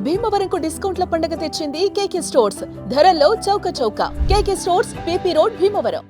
భీమవరంకు డిస్కౌంట్ల పండుగ తెచ్చింది కేకే స్టోర్స్. ధరల్లో చౌక. కేకే స్టోర్స్, పీపీ రోడ్, భీమవరం.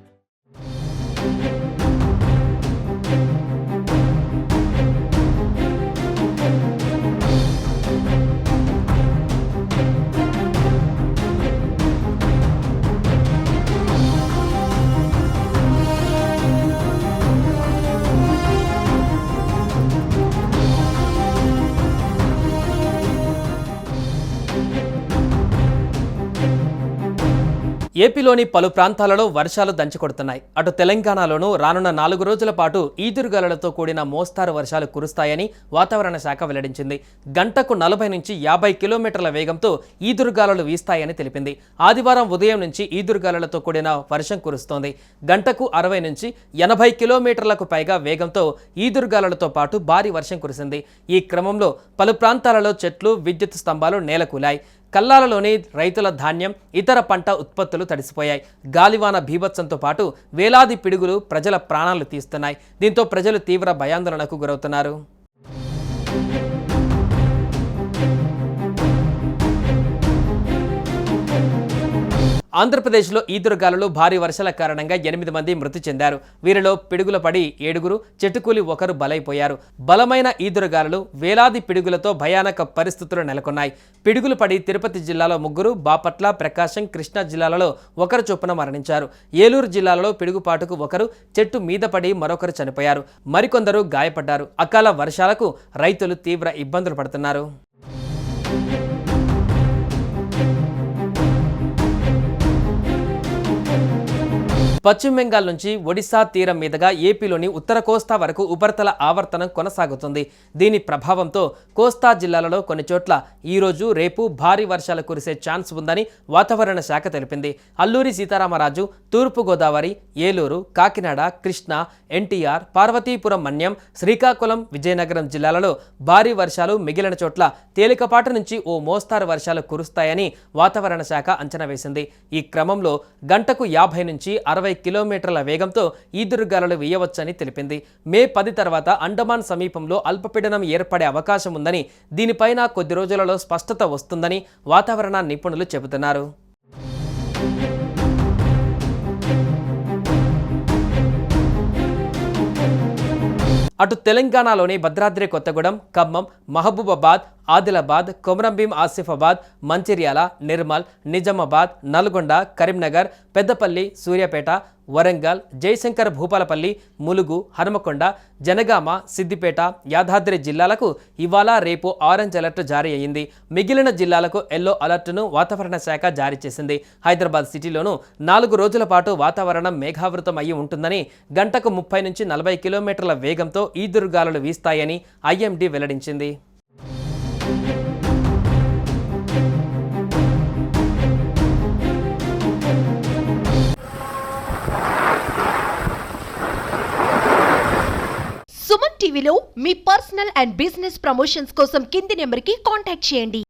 ఏపీలోని పలు ప్రాంతాలలో వర్షాలు దంచుకొడుతున్నాయి. అటు తెలంగాణలోనూ రానున్న 4 రోజుల పాటు ఈదురుగాలులతో కూడిన మోస్తారు వర్షాలు కురుస్తాయని వాతావరణ శాఖ వెల్లడించింది. గంటకు 40 నుంచి 50 కిలోమీటర్ల వేగంతో ఈదురుగాలులు వీస్తాయని తెలిపింది. ఆదివారం ఉదయం నుంచి ఈదురుగాలులతో కూడిన వర్షం కురుస్తోంది. గంటకు 60 నుంచి 80 కిలోమీటర్లకు పైగా వేగంతో ఈదురుగాలులతో పాటు భారీ వర్షం కురిసింది. ఈ క్రమంలో పలు ప్రాంతాలలో చెట్లు, విద్యుత్ స్తంభాలు నేలకూలాయి. కల్లాలలోని రైతుల ధాన్యం, ఇతర పంట ఉత్పత్తులు తడిసిపోయాయి. గాలివాన బీభత్సంతో పాటు వేలాది పిడుగులు ప్రజల ప్రాణాలు తీస్తున్నాయి. దీంతో ప్రజలు తీవ్ర భయాందోళనకు గురవుతున్నారు. ఆంధ్రప్రదేశ్లో ఈదురుగాలులు, భారీ వర్షాల కారణంగా 8 మంది మృతి చెందారు. వీరిలో పిడుగుల పడి 7, చెట్టుకూలి 1 బలైపోయారు. బలమైన ఈదురుగాలులు, వేలాది పిడుగులతో భయానక పరిస్థితులు నెలకొన్నాయి. పిడుగులు పడి తిరుపతి జిల్లాలో 3, బాపట్ల, ప్రకాశం, కృష్ణా జిల్లాలలో 1 చొప్పున మరణించారు. ఏలూరు జిల్లాలో పిడుగుపాటుకు 1, చెట్టు మీద పడి మరొకరు చనిపోయారు. మరికొందరు గాయపడ్డారు. అకాల వర్షాలకు రైతులు తీవ్ర ఇబ్బందులు పడుతున్నారు. పశ్చిమ బెంగాల్ నుంచి ఒడిశా తీరం మీదుగా ఏపీలోని ఉత్తర కోస్తా వరకు ఉపరితల ఆవర్తనం కొనసాగుతుంది. దీని ప్రభావంతో కోస్తా జిల్లాలలో కొన్ని చోట్ల ఈరోజు, రేపు భారీ వర్షాలు కురిసే ఛాన్స్ ఉందని వాతావరణ శాఖ తెలిపింది. అల్లూరి సీతారామరాజు, తూర్పు గోదావరి, ఏలూరు, కాకినాడ, కృష్ణా, ఎన్టీఆర్, పార్వతీపురం మన్యం, శ్రీకాకుళం, విజయనగరం జిల్లాలలో భారీ వర్షాలు, మిగిలిన చోట్ల తేలికపాటి నుంచి ఓ మోస్తారు వర్షాలు కురుస్తాయని వాతావరణ శాఖ అంచనా వేసింది. ఈ క్రమంలో గంటకు 50 నుంచి 60 కిలోమీటర్ల వేగంతో ఈదురుగాలులు వీయవచ్చని తెలిపింది. మే 10 తర్వాత అండమాన్ సమీపంలో అల్పపీడనం ఏర్పడే అవకాశం ఉందని, దీనిపైన కొద్ది రోజులలో స్పష్టత వస్తుందని వాతావరణ నిపుణులు చెబుతున్నారు. అటు తెలంగాణలోని భద్రాద్రి కొత్తగూడెం, ఖమ్మం, మహబూబాబాద్, ఆదిలాబాద్, కొమరంభీం, ఆసిఫాబాద్, మంచిర్యాల, నిర్మల్, నిజామాబాద్, నల్గొండ, కరీంనగర్, పెద్దపల్లి, సూర్యాపేట, వరంగల్, జయశంకర్ భూపాలపల్లి, ములుగు, హనుమకొండ, జనగామ, సిద్దిపేట, యాదాద్రి జిల్లాలకు ఇవాళ, రేపు ఆరెంజ్ అలర్ట్ జారీ అయ్యింది. మిగిలిన జిల్లాలకు ఎల్లో అలర్ట్ను వాతావరణ శాఖ జారీ చేసింది. హైదరాబాద్ సిటీలోనూ 4 రోజుల పాటు వాతావరణం మేఘావృతం అయ్యి ఉంటుందని, గంటకు 30 నుంచి 40 కిలోమీటర్ల వేగంతో ఈదురుగాలులు వీస్తాయని ఐఎండీ వెల్లడించింది. సుమన్ టీవీలో మీ పర్సనల్ అండ్ బిజినెస్ ప్రమోషన్స్ కోసం కింది నెంబర్కి కాంటాక్ట్ చేయండి.